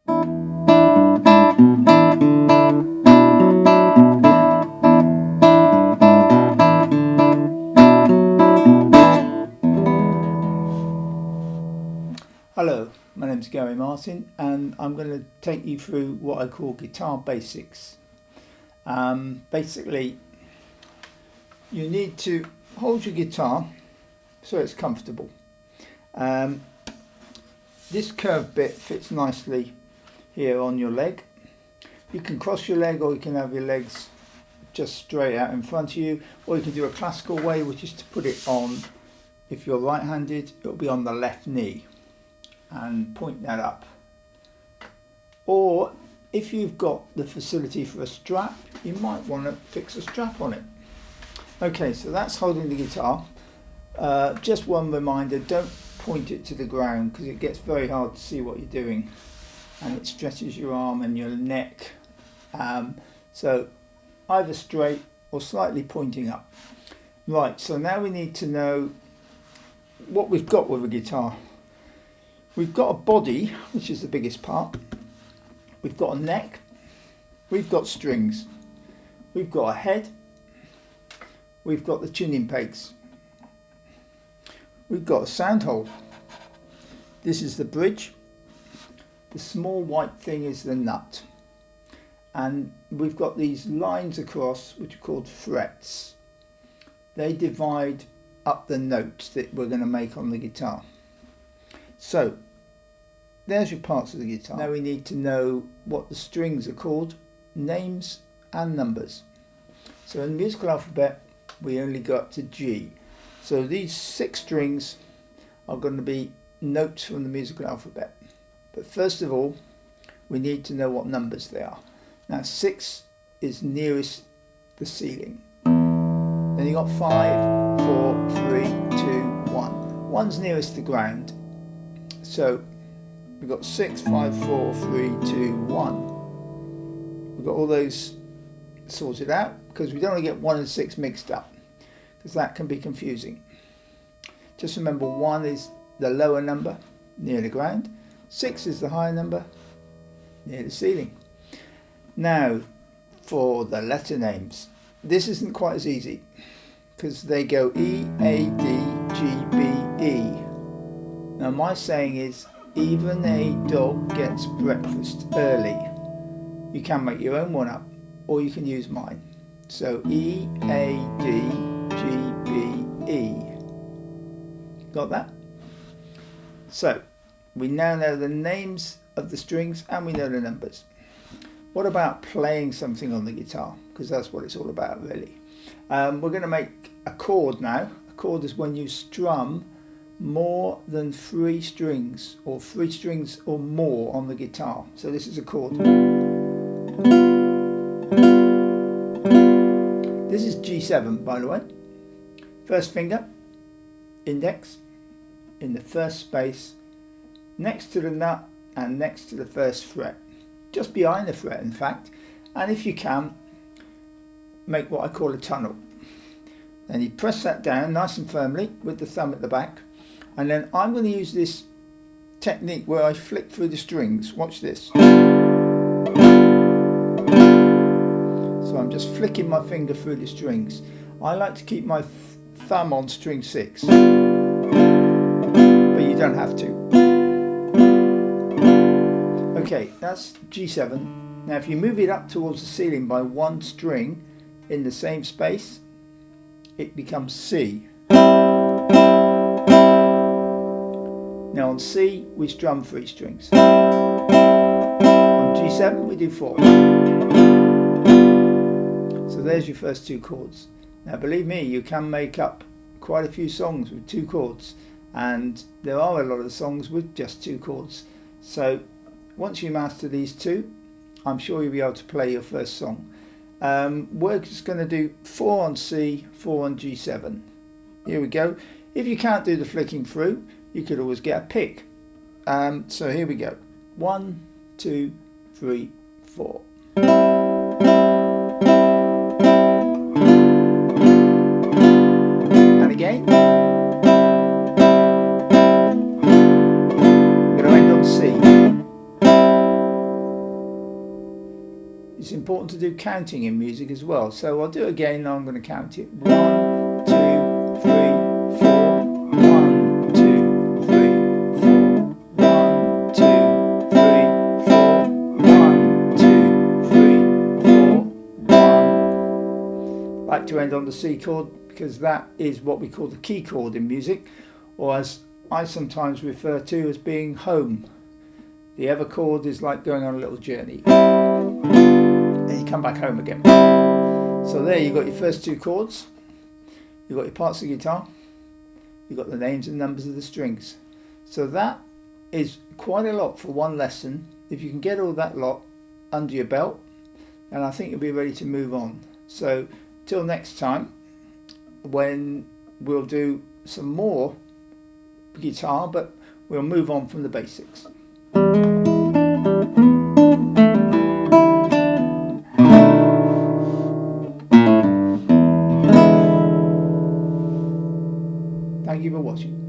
Hello, my name's Gary Martin and I'm going to take you through what I call guitar basics. Basically, you need to hold your guitar so it's comfortable. This curved bit fits nicely here on your leg. You can cross your leg, or you can have your legs just straight out in front of you, or you can do a classical way, which is to put it on, if you're right-handed, it'll be on the left knee and point that up. Or if you've got the facility for a strap, you might want to fix a strap on it. Okay, so that's holding the guitar. Just one reminder, don't point it to the ground because it gets very hard to see what you're doing and it stretches your arm and your neck. So either straight or slightly pointing up. Right, so now we need to know what we've got with a guitar. We've got a body, which is the biggest part. We've got a neck. We've got strings. We've got a head. We've got the tuning pegs. We've got a sound hole. This is the bridge. The small white thing is the nut. And we've got these lines across, which are called frets. They divide up the notes that we're going to make on the guitar. So, there's your parts of the guitar. Now we need to know what the strings are called, names and numbers. So in the musical alphabet, we only go up to G. So these 6 strings are going to be notes from the musical alphabet. But first of all, we need to know what numbers they are. Now 6 is nearest the ceiling. Then you got 5, 4, 3, 2, 1. 1's nearest the ground. So we've got 6, 5, 4, 3, 2, 1. We've got all those sorted out because we don't want to get 1 and 6 mixed up because that can be confusing. Just remember 1 is the lower number near the ground, 6 is the higher number near the ceiling. Now for the letter names, this isn't quite as easy because they go E, A, D, G, B, E. Now my saying is, even a dog gets breakfast early. You can make your own one up, or you can use mine. So E, A, D, G, B, E. Got that? So we now know the names of the strings and we know the numbers. What about playing something on the guitar? Because that's what it's all about, really. We're going to make a chord now. A chord is when you strum more than 3 strings, or 3 strings or more on the guitar. So this is a chord. This is G7, by the way. First finger, index, in the first space, next to the nut and next to the first fret. Just behind the fret, in fact. And if you can, make what I call a tunnel. Then you press that down nice and firmly with the thumb at the back. And then I'm going to use this technique where I flick through the strings. Watch this. So I'm just flicking my finger through the strings. I like to keep my thumb on string 6, but you don't have to. Okay, that's G7. Now if you move it up towards the ceiling by 1 string in the same space, it becomes C. Now on C, we strum 3 strings. On G7, we do 4. So there's your first 2 chords. Now believe me, you can make up quite a few songs with 2 chords, and there are a lot of songs with just 2 chords. So once you master these 2, I'm sure you'll be able to play your first song. We're just going to do 4 on C, 4 on G7. Here we go. If you can't do the flicking through, you could always get a pick. So here we go. 1, 2, 3, 4. And again. We're going to end on C. it's important to do counting in music as well. So I'll do it again. Now I'm going to count it. 1, 2, 3, 4. 1, 2, 3, 4. 1, 2, 3, 4. 1, 2, 3, 4. 1. I like to end on the C chord because that is what we call the key chord in music, or as I sometimes refer to as being home. The other chord is like going on a little journey. Then you come back home again. So there you've got your first two chords. You've got your parts of the guitar. You've got the names and numbers of the strings. So that is quite a lot for one lesson. If you can get all that lot under your belt, then I think you'll be ready to move on. So till next time, when we'll do some more guitar, but we'll move on from the basics. Thank you for watching.